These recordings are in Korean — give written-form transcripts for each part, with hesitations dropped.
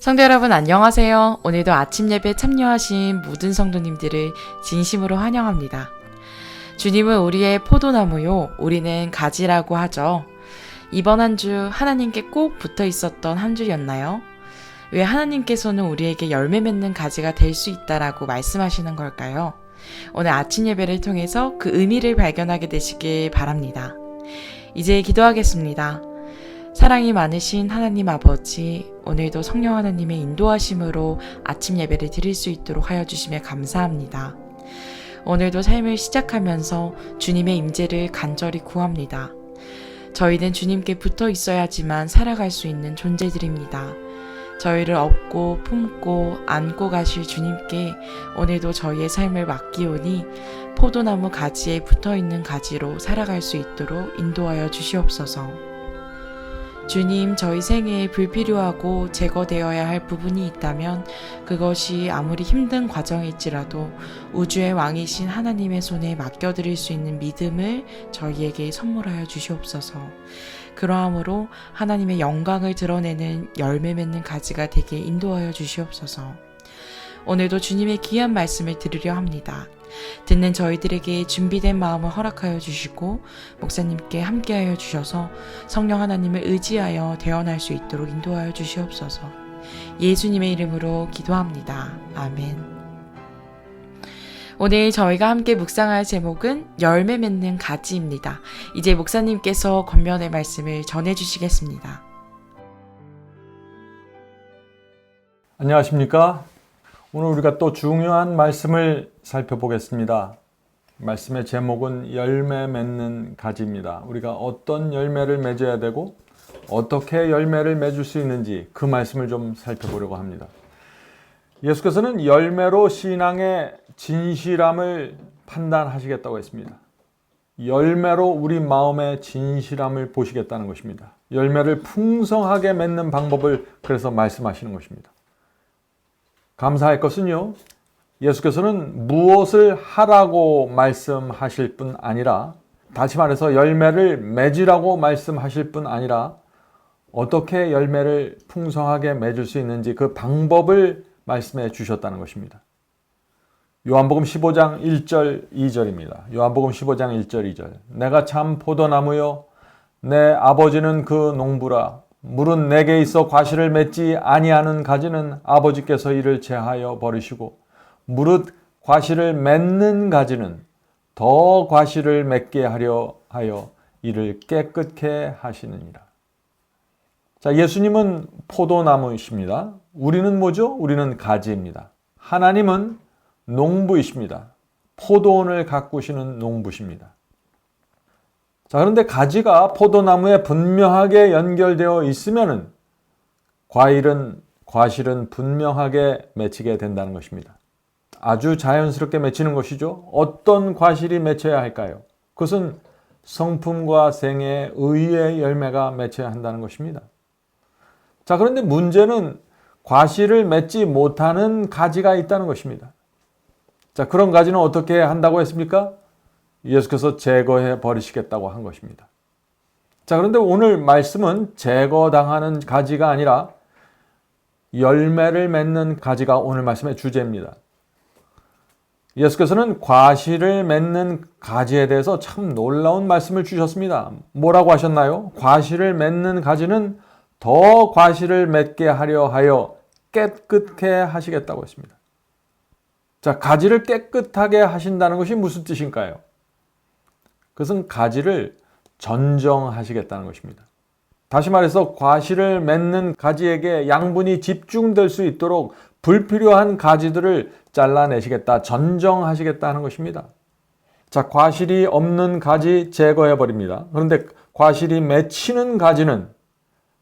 성도 여러분 안녕하세요. 오늘도 아침 예배 참여하신 모든 성도님들을 진심으로 환영합니다. 주님은 우리의 포도나무요, 우리는 가지라고 하죠. 이번 한 주 하나님께 꼭 붙어 있었던 한 주였나요? 왜 하나님께서는 우리에게 열매 맺는 가지가 될 수 있다라고 말씀하시는 걸까요? 오늘 아침 예배를 통해서 그 의미를 발견하게 되시길 바랍니다. 이제 기도하겠습니다. 사랑이 많으신 하나님 아버지, 오늘도 성령 하나님의 인도하심으로 아침 예배를 드릴 수 있도록 하여 주심에 감사합니다. 오늘도 삶을 시작하면서 주님의 임재를 간절히 구합니다. 저희는 주님께 붙어 있어야지만 살아갈 수 있는 존재들입니다. 저희를 업고 품고 안고 가실 주님께 오늘도 저희의 삶을 맡기오니 포도나무 가지에 붙어있는 가지로 살아갈 수 있도록 인도하여 주시옵소서. 주님, 저희 생애에 불필요하고 제거되어야 할 부분이 있다면 그것이 아무리 힘든 과정일지라도 우주의 왕이신 하나님의 손에 맡겨드릴 수 있는 믿음을 저희에게 선물하여 주시옵소서. 그러함으로 하나님의 영광을 드러내는 열매 맺는 가지가 되게 인도하여 주시옵소서. 오늘도 주님의 귀한 말씀을 들으려 합니다. 듣는 저희들에게 준비된 마음을 허락하여 주시고 목사님께 함께하여 주셔서 성령 하나님을 의지하여 대언할 수 있도록 인도하여 주시옵소서. 예수님의 이름으로 기도합니다. 아멘. 오늘 저희가 함께 묵상할 제목은 열매 맺는 가지입니다. 이제 목사님께서 권면의 말씀을 전해주시겠습니다. 안녕하십니까? 오늘 우리가 또 중요한 말씀을 살펴보겠습니다. 말씀의 제목은 열매 맺는 가지입니다. 우리가 어떤 열매를 맺어야 되고 어떻게 열매를 맺을 수 있는지 그 말씀을 좀 살펴보려고 합니다. 예수께서는 열매로 신앙의 진실함을 판단하시겠다고 했습니다. 열매로 우리 마음의 진실함을 보시겠다는 것입니다. 열매를 풍성하게 맺는 방법을 그래서 말씀하시는 것입니다. 감사할 것은요, 예수께서는 무엇을 하라고 말씀하실 뿐 아니라, 다시 말해서 열매를 맺으라고 말씀하실 뿐 아니라 어떻게 열매를 풍성하게 맺을 수 있는지 그 방법을 말씀해 주셨다는 것입니다. 요한복음 15장 1절 2절입니다. 요한복음 15장 1절 2절. 내가 참 포도나무요 내 아버지는 그 농부라. 물은 내게 있어 과실을 맺지 아니하는 가지는 아버지께서 이를 제하여 버리시고 무릇 과실을 맺는 가지는 더 과실을 맺게 하려 하여 이를 깨끗게 하시느니라. 자, 예수님은 포도나무이십니다. 우리는 뭐죠? 우리는 가지입니다. 하나님은 농부이십니다. 포도원을 가꾸시는 농부십니다. 자, 그런데 가지가 포도나무에 분명하게 연결되어 있으면은 과실은 분명하게 맺히게 된다는 것입니다. 아주 자연스럽게 맺히는 것이죠. 어떤 과실이 맺혀야 할까요? 그것은 성품과 생애, 의의 열매가 맺혀야 한다는 것입니다. 자, 그런데 문제는 과실을 맺지 못하는 가지가 있다는 것입니다. 자, 그런 가지는 어떻게 한다고 했습니까? 예수께서 제거해 버리시겠다고 한 것입니다. 자, 그런데 오늘 말씀은 제거당하는 가지가 아니라 열매를 맺는 가지가 오늘 말씀의 주제입니다. 예수께서는 과실을 맺는 가지에 대해서 참 놀라운 말씀을 주셨습니다. 뭐라고 하셨나요? 과실을 맺는 가지는 더 과실을 맺게 하려 하여 깨끗게 하시겠다고 했습니다. 자, 가지를 깨끗하게 하신다는 것이 무슨 뜻일까요? 그것은 가지를 전정하시겠다는 것입니다. 다시 말해서 과실을 맺는 가지에게 양분이 집중될 수 있도록 불필요한 가지들을 잘라내시겠다, 전정하시겠다 하는 것입니다. 자, 과실이 없는 가지 제거해버립니다. 그런데 과실이 맺히는 가지는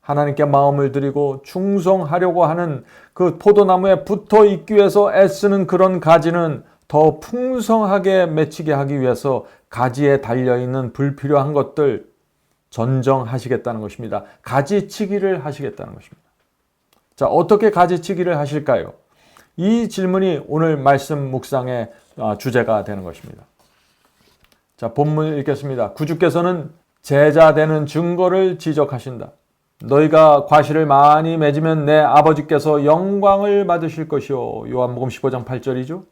하나님께 마음을 드리고 충성하려고 하는 그 포도나무에 붙어 있기 위해서 애쓰는 그런 가지는 더 풍성하게 맺히게 하기 위해서 가지에 달려있는 불필요한 것들 전정하시겠다는 것입니다. 가지치기를 하시겠다는 것입니다. 자, 어떻게 가지치기를 하실까요? 이 질문이 오늘 말씀 묵상의 주제가 되는 것입니다. 자, 본문 읽겠습니다. 구주께서는 제자 되는 증거를 지적하신다. 너희가 과실을 많이 맺으면 내 아버지께서 영광을 받으실 것이요. 요한복음 15장 8절이죠.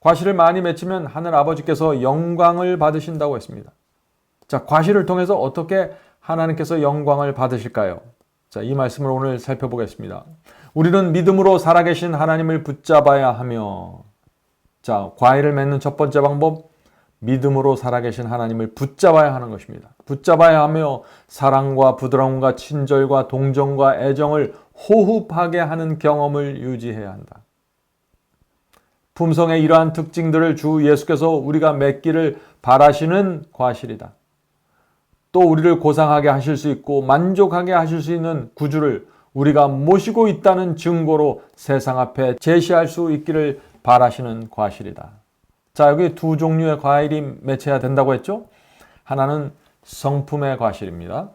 과실을 많이 맺으면 하늘 아버지께서 영광을 받으신다고 했습니다. 자, 과실을 통해서 어떻게 하나님께서 영광을 받으실까요? 자, 이 말씀을 오늘 살펴보겠습니다. 우리는 믿음으로 살아계신 하나님을 붙잡아야 하며, 자, 과일을 맺는 첫 번째 방법, 믿음으로 살아계신 하나님을 붙잡아야 하는 것입니다. 붙잡아야 하며 사랑과 부드러움과 친절과 동정과 애정을 호흡하게 하는 경험을 유지해야 한다. 품성의 이러한 특징들을 주 예수께서 우리가 맺기를 바라시는 과실이다. 또 우리를 고상하게 하실 수 있고 만족하게 하실 수 있는 구주를 우리가 모시고 있다는 증거로 세상 앞에 제시할 수 있기를 바라시는 과실이다. 자, 여기 두 종류의 과일이 맺혀야 된다고 했죠? 하나는 성품의 과실입니다.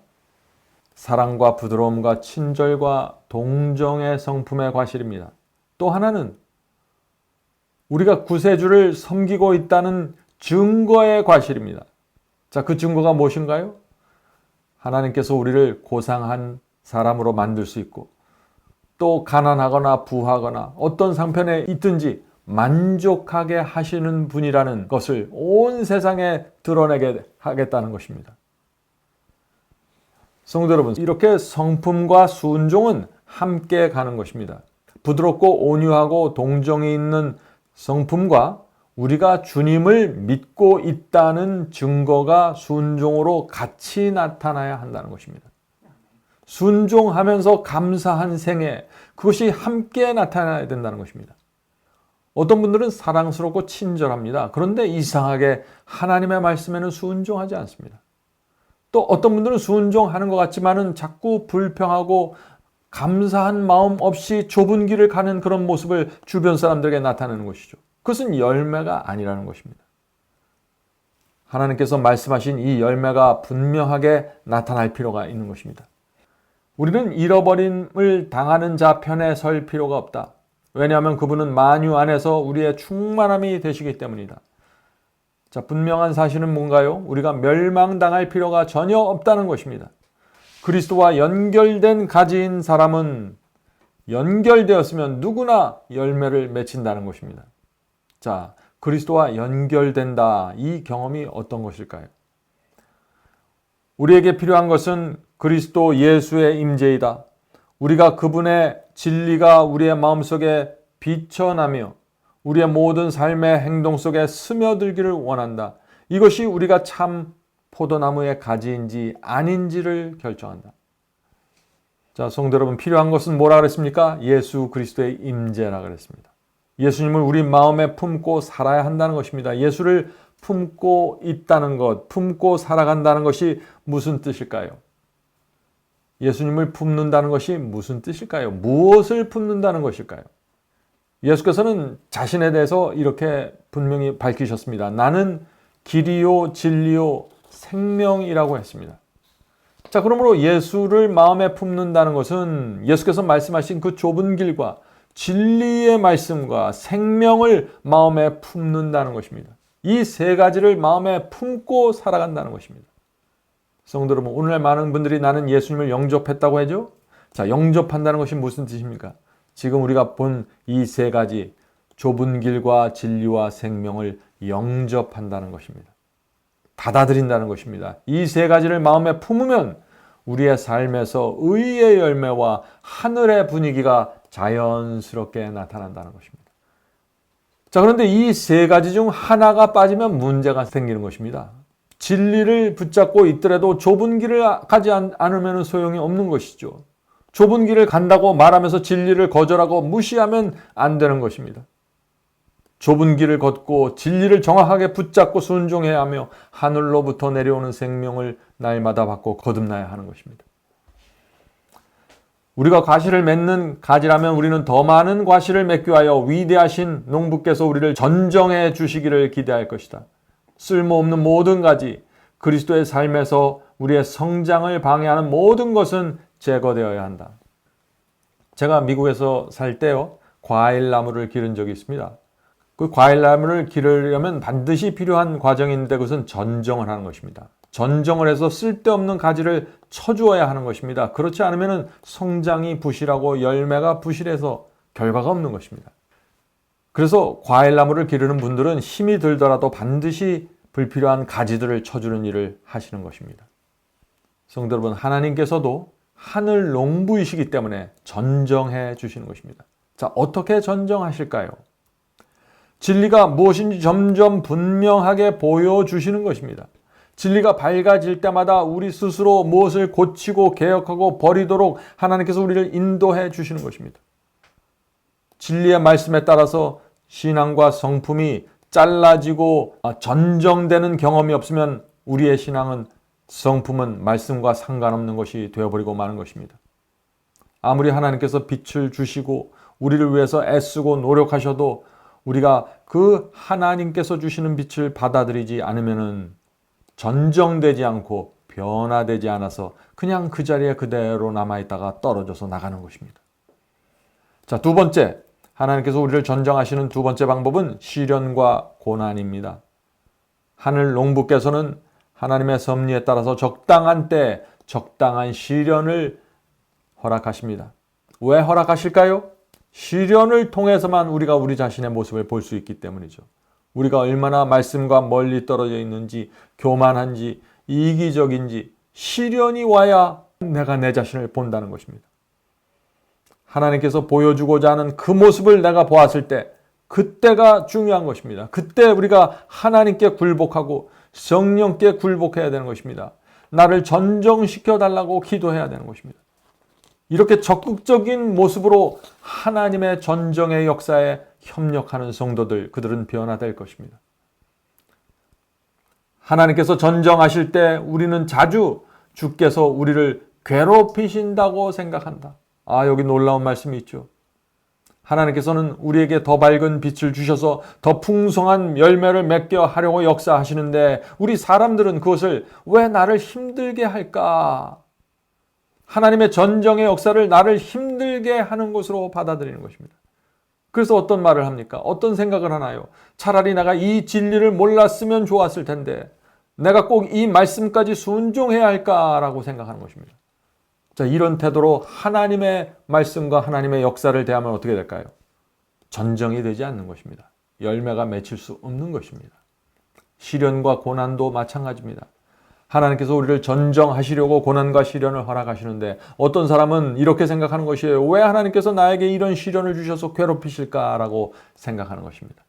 사랑과 부드러움과 친절과 동정의 성품의 과실입니다. 또 하나는 우리가 구세주를 섬기고 있다는 증거의 과실입니다. 자, 그 증거가 무엇인가요? 하나님께서 우리를 고상한 사람으로 만들 수 있고 또 가난하거나 부하거나 어떤 상편에 있든지 만족하게 하시는 분이라는 것을 온 세상에 드러내게 하겠다는 것입니다. 성도 여러분, 이렇게 성품과 순종은 함께 가는 것입니다. 부드럽고 온유하고 동정이 있는 성품과 우리가 주님을 믿고 있다는 증거가 순종으로 같이 나타나야 한다는 것입니다. 순종하면서 감사한 생애, 그것이 함께 나타나야 된다는 것입니다. 어떤 분들은 사랑스럽고 친절합니다. 그런데 이상하게 하나님의 말씀에는 순종하지 않습니다. 또 어떤 분들은 순종하는 것 같지만은 자꾸 불평하고 감사한 마음 없이 좁은 길을 가는 그런 모습을 주변 사람들에게 나타내는 것이죠. 그것은 열매가 아니라는 것입니다. 하나님께서 말씀하신 이 열매가 분명하게 나타날 필요가 있는 것입니다. 우리는 잃어버림을 당하는 자 편에 설 필요가 없다. 왜냐하면 그분은 만유 안에서 우리의 충만함이 되시기 때문이다. 자, 분명한 사실은 뭔가요? 우리가 멸망당할 필요가 전혀 없다는 것입니다. 그리스도와 연결된 가지인 사람은 연결되었으면 누구나 열매를 맺힌다는 것입니다. 자, 그리스도와 연결된다. 이 경험이 어떤 것일까요? 우리에게 필요한 것은 그리스도 예수의 임재이다. 우리가 그분의 진리가 우리의 마음속에 비춰나며 우리의 모든 삶의 행동 속에 스며들기를 원한다. 이것이 우리가 참 포도나무의 가지인지 아닌지를 결정한다. 자, 성도 여러분, 필요한 것은 뭐라 그랬습니까? 예수 그리스도의 임재라 그랬습니다. 예수님을 우리 마음에 품고 살아야 한다는 것입니다. 예수를 품고 있다는 것, 품고 살아간다는 것이 무슨 뜻일까요? 예수님을 품는다는 것이 무슨 뜻일까요? 무엇을 품는다는 것일까요? 예수께서는 자신에 대해서 이렇게 분명히 밝히셨습니다. 나는 길이요 진리요 생명이라고 했습니다. 자, 그러므로 예수를 마음에 품는다는 것은 예수께서 말씀하신 그 좁은 길과 진리의 말씀과 생명을 마음에 품는다는 것입니다. 이 세 가지를 마음에 품고 살아간다는 것입니다. 성도 여러분, 오늘날 많은 분들이 나는 예수님을 영접했다고 하죠? 자, 영접한다는 것이 무슨 뜻입니까? 지금 우리가 본 이 세 가지, 좁은 길과 진리와 생명을 영접한다는 것입니다. 받아들인다는 것입니다. 이 세 가지를 마음에 품으면 우리의 삶에서 의의 열매와 하늘의 분위기가 자연스럽게 나타난다는 것입니다. 자, 그런데 이 세 가지 중 하나가 빠지면 문제가 생기는 것입니다. 진리를 붙잡고 있더라도 좁은 길을 가지 않으면 소용이 없는 것이죠. 좁은 길을 간다고 말하면서 진리를 거절하고 무시하면 안 되는 것입니다. 좁은 길을 걷고 진리를 정확하게 붙잡고 순종해야 하며 하늘로부터 내려오는 생명을 날마다 받고 거듭나야 하는 것입니다. 우리가 과실을 맺는 가지라면 우리는 더 많은 과실을 맺기 위하여 위대하신 농부께서 우리를 전정해 주시기를 기대할 것이다. 쓸모없는 모든 가지, 그리스도의 삶에서 우리의 성장을 방해하는 모든 것은 제거되어야 한다. 제가 미국에서 살 때요, 과일나무를 기른 적이 있습니다. 그 과일나무를 기르려면 반드시 필요한 과정인데 그것은 전정을 하는 것입니다. 전정을 해서 쓸데없는 가지를 쳐주어야 하는 것입니다. 그렇지 않으면 성장이 부실하고 열매가 부실해서 결과가 없는 것입니다. 그래서 과일나무를 기르는 분들은 힘이 들더라도 반드시 불필요한 가지들을 쳐주는 일을 하시는 것입니다. 성도 여러분, 하나님께서도 하늘 농부이시기 때문에 전정해 주시는 것입니다. 자, 어떻게 전정하실까요? 진리가 무엇인지 점점 분명하게 보여주시는 것입니다. 진리가 밝아질 때마다 우리 스스로 무엇을 고치고 개혁하고 버리도록 하나님께서 우리를 인도해 주시는 것입니다. 진리의 말씀에 따라서 신앙과 성품이 잘라지고 전정되는 경험이 없으면 우리의 신앙은, 성품은 말씀과 상관없는 것이 되어버리고 마는 것입니다. 아무리 하나님께서 빛을 주시고 우리를 위해서 애쓰고 노력하셔도 우리가 그 하나님께서 주시는 빛을 받아들이지 않으면 전정되지 않고 변화되지 않아서 그냥 그 자리에 그대로 남아있다가 떨어져서 나가는 것입니다. 자, 두 번째, 하나님께서 우리를 전정하시는 두 번째 방법은 시련과 고난입니다. 하늘 농부께서는 하나님의 섭리에 따라서 적당한 때 적당한 시련을 허락하십니다. 왜 허락하실까요? 시련을 통해서만 우리가 우리 자신의 모습을 볼 수 있기 때문이죠. 우리가 얼마나 말씀과 멀리 떨어져 있는지, 교만한지, 이기적인지 시련이 와야 내가 내 자신을 본다는 것입니다. 하나님께서 보여주고자 하는 그 모습을 내가 보았을 때 그때가 중요한 것입니다. 그때 우리가 하나님께 굴복하고 성령께 굴복해야 되는 것입니다. 나를 전정시켜 달라고 기도해야 되는 것입니다. 이렇게 적극적인 모습으로 하나님의 전정의 역사에 협력하는 성도들, 그들은 변화될 것입니다. 하나님께서 전정하실 때 우리는 자주 주께서 우리를 괴롭히신다고 생각한다. 여기 놀라운 말씀이 있죠. 하나님께서는 우리에게 더 밝은 빛을 주셔서 더 풍성한 열매를 맺게 하려고 역사하시는데 우리 사람들은 그것을 왜 나를 힘들게 할까? 하나님의 전정의 역사를 나를 힘들게 하는 것으로 받아들이는 것입니다. 그래서 어떤 말을 합니까? 어떤 생각을 하나요? 차라리 내가 이 진리를 몰랐으면 좋았을 텐데 내가 꼭 이 말씀까지 순종해야 할까라고 생각하는 것입니다. 자, 이런 태도로 하나님의 말씀과 하나님의 역사를 대하면 어떻게 될까요? 전정이 되지 않는 것입니다. 열매가 맺힐 수 없는 것입니다. 시련과 고난도 마찬가지입니다. 하나님께서 우리를 전정하시려고 고난과 시련을 허락하시는데 어떤 사람은 이렇게 생각하는 것이에요. 왜 하나님께서 나에게 이런 시련을 주셔서 괴롭히실까라고 생각하는 것입니다.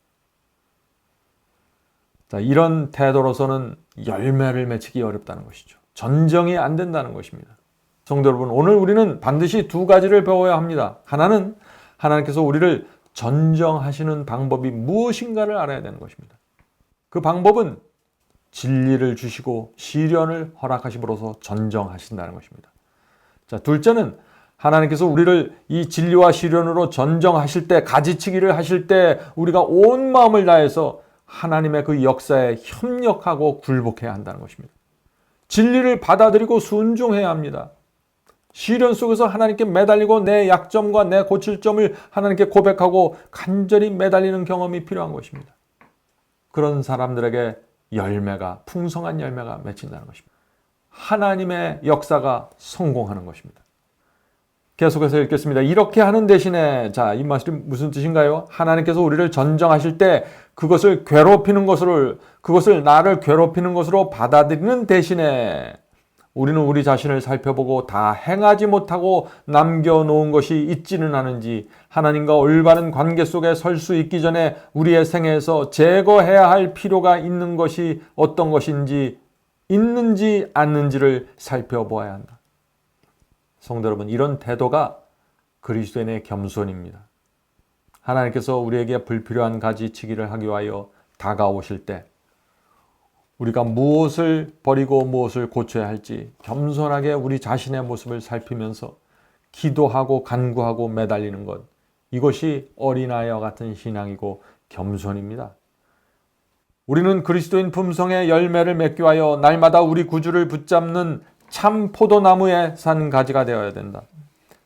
자, 이런 태도로서는 열매를 맺히기 어렵다는 것이죠. 전정이 안 된다는 것입니다. 성도 여러분, 오늘 우리는 반드시 두 가지를 배워야 합니다. 하나는 하나님께서 우리를 전정하시는 방법이 무엇인가를 알아야 되는 것입니다. 그 방법은 진리를 주시고 시련을 허락하심으로써 전정하신다는 것입니다. 자, 둘째는 하나님께서 우리를 이 진리와 시련으로 전정하실 때, 가지치기를 하실 때 우리가 온 마음을 다해서 하나님의 그 역사에 협력하고 굴복해야 한다는 것입니다. 진리를 받아들이고 순종해야 합니다. 시련 속에서 하나님께 매달리고 내 약점과 내 고칠 점을 하나님께 고백하고 간절히 매달리는 경험이 필요한 것입니다. 그런 사람들에게 열매가, 풍성한 열매가 맺힌다는 것입니다. 하나님의 역사가 성공하는 것입니다. 계속해서 읽겠습니다. 이렇게 하는 대신에, 자, 이 말씀이 무슨 뜻인가요? 하나님께서 우리를 전정하실 때 그것을 나를 괴롭히는 것으로 받아들이는 대신에 우리는 우리 자신을 살펴보고 다 행하지 못하고 남겨놓은 것이 있지는 않은지, 하나님과 올바른 관계 속에 설 수 있기 전에 우리의 생애에서 제거해야 할 필요가 있는 것이 어떤 것인지, 있는지 않는지를 살펴보아야 한다. 성도 여러분, 이런 태도가 그리스도인의 겸손입니다. 하나님께서 우리에게 불필요한 가지치기를 하기 위하여 다가오실 때 우리가 무엇을 버리고 무엇을 고쳐야 할지 겸손하게 우리 자신의 모습을 살피면서 기도하고 간구하고 매달리는 것, 이것이 어린아이와 같은 신앙이고 겸손입니다. 우리는 그리스도인 품성의 열매를 맺기 위하여 날마다 우리 구주를 붙잡는 참 포도나무에 산 가지가 되어야 된다.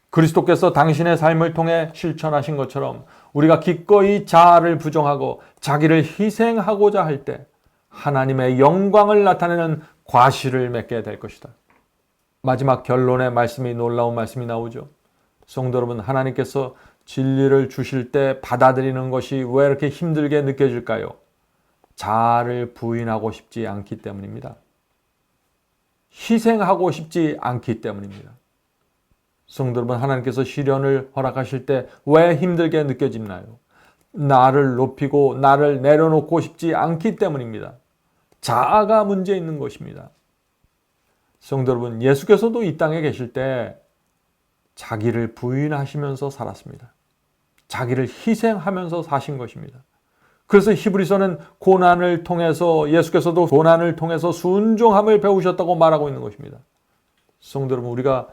그리스도께서 당신의 삶을 통해 실천하신 것처럼 우리가 기꺼이 자아를 부정하고 자기를 희생하고자 할 때 하나님의 영광을 나타내는 과실을 맺게 될 것이다. 마지막 결론의 말씀이 놀라운 말씀이 나오죠. 성도 여러분, 하나님께서 진리를 주실 때 받아들이는 것이 왜 이렇게 힘들게 느껴질까요? 자아를 부인하고 싶지 않기 때문입니다. 희생하고 싶지 않기 때문입니다. 성도 여러분, 하나님께서 시련을 허락하실 때 왜 힘들게 느껴지나요? 나를 높이고 나를 내려놓고 싶지 않기 때문입니다. 자아가 문제 있는 것입니다. 성도 여러분, 예수께서도 이 땅에 계실 때 자기를 부인하시면서 살았습니다. 자기를 희생하면서 사신 것입니다. 그래서 히브리서는 고난을 통해서, 예수께서도 고난을 통해서 순종함을 배우셨다고 말하고 있는 것입니다. 성도 여러분, 우리가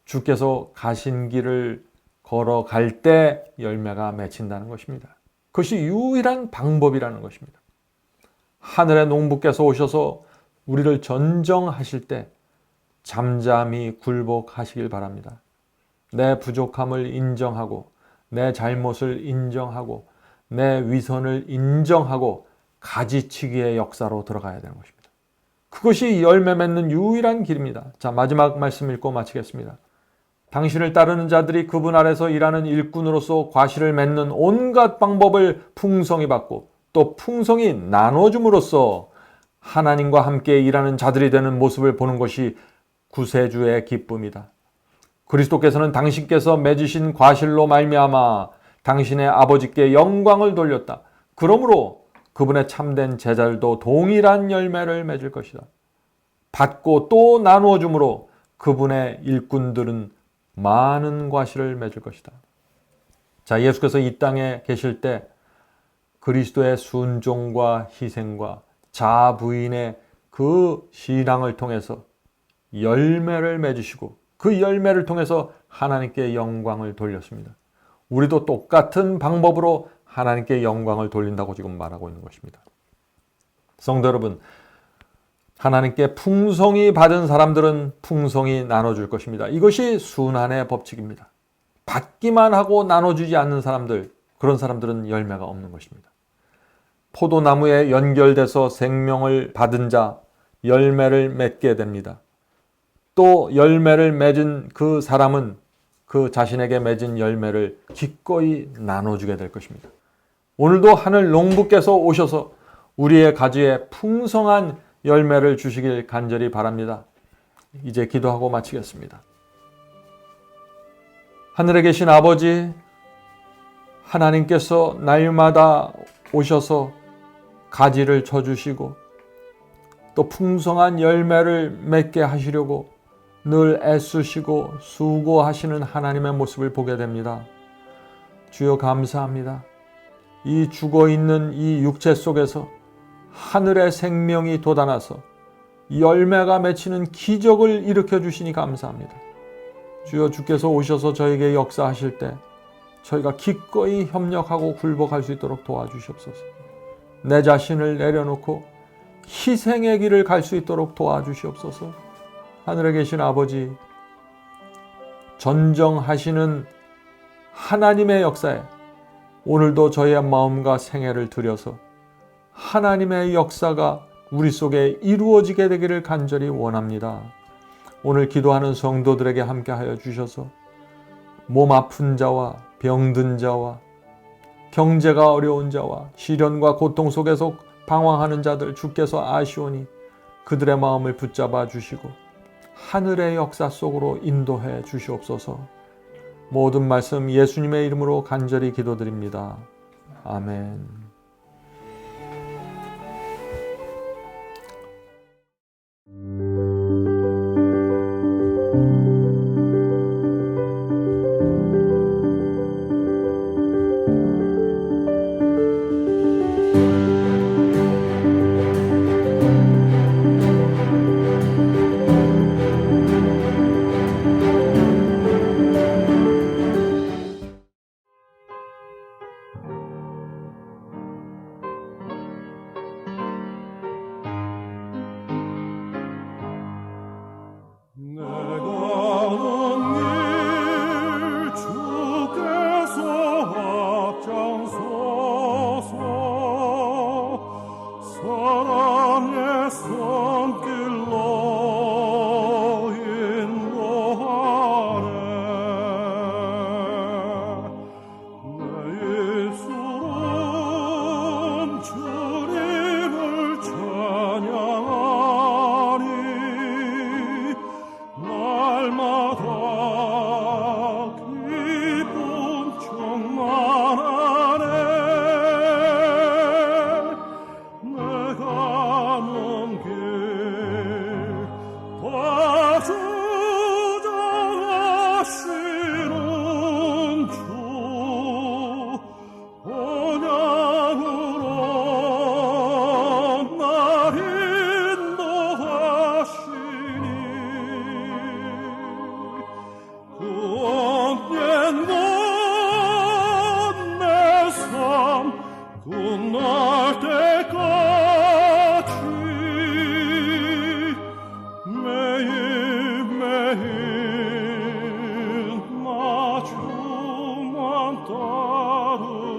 주께서 가신 길을 걸어갈 때 열매가 맺힌다는 것입니다. 그것이 유일한 방법이라는 것입니다. 하늘의 농부께서 오셔서 우리를 전정하실 때 잠잠히 굴복하시길 바랍니다. 내 부족함을 인정하고 내 잘못을 인정하고 내 위선을 인정하고 가지치기의 역사로 들어가야 되는 것입니다. 그것이 열매 맺는 유일한 길입니다. 자, 마지막 말씀 읽고 마치겠습니다. 당신을 따르는 자들이 그분 아래서 일하는 일꾼으로서 과실을 맺는 온갖 방법을 풍성히 받고 또 풍성히 나눠줌으로써 하나님과 함께 일하는 자들이 되는 모습을 보는 것이 구세주의 기쁨이다. 그리스도께서는 당신께서 맺으신 과실로 말미암아 당신의 아버지께 영광을 돌렸다. 그러므로 그분의 참된 제자들도 동일한 열매를 맺을 것이다. 받고 또 나누어 주므로 그분의 일꾼들은 많은 과실을 맺을 것이다. 자, 예수께서 이 땅에 계실 때 그리스도의 순종과 희생과 자아 부인의 그 신앙을 통해서 열매를 맺으시고 그 열매를 통해서 하나님께 영광을 돌렸습니다. 우리도 똑같은 방법으로 하나님께 영광을 돌린다고 지금 말하고 있는 것입니다. 성도 여러분, 하나님께 풍성히 받은 사람들은 풍성히 나눠줄 것입니다. 이것이 순환의 법칙입니다. 받기만 하고 나눠주지 않는 사람들, 그런 사람들은 열매가 없는 것입니다. 포도나무에 연결돼서 생명을 받은 자, 열매를 맺게 됩니다. 또 열매를 맺은 그 사람은 그 자신에게 맺은 열매를 기꺼이 나눠주게 될 것입니다. 오늘도 하늘 농부께서 오셔서 우리의 가지에 풍성한 열매를 주시길 간절히 바랍니다. 이제 기도하고 마치겠습니다. 하늘에 계신 아버지, 하나님께서 날마다 오셔서 가지를 쳐주시고 또 풍성한 열매를 맺게 하시려고 늘 애쓰시고 수고하시는 하나님의 모습을 보게 됩니다. 주여 감사합니다. 이 죽어있는 이 육체 속에서 하늘의 생명이 돋아나서 열매가 맺히는 기적을 일으켜 주시니 감사합니다. 주여, 주께서 오셔서 저에게 역사하실 때 저희가 기꺼이 협력하고 굴복할 수 있도록 도와주시옵소서. 내 자신을 내려놓고 희생의 길을 갈 수 있도록 도와주시옵소서. 하늘에 계신 아버지, 전정하시는 하나님의 역사에 오늘도 저희의 마음과 생애를 들여서 하나님의 역사가 우리 속에 이루어지게 되기를 간절히 원합니다. 오늘 기도하는 성도들에게 함께하여 주셔서 몸 아픈 자와 병든 자와 경제가 어려운 자와 시련과 고통 속에서 방황하는 자들 주께서 아시오니 그들의 마음을 붙잡아 주시고 하늘의 역사 속으로 인도해 주시옵소서. 모든 말씀 예수님의 이름으로 간절히 기도드립니다. 아멘. 하루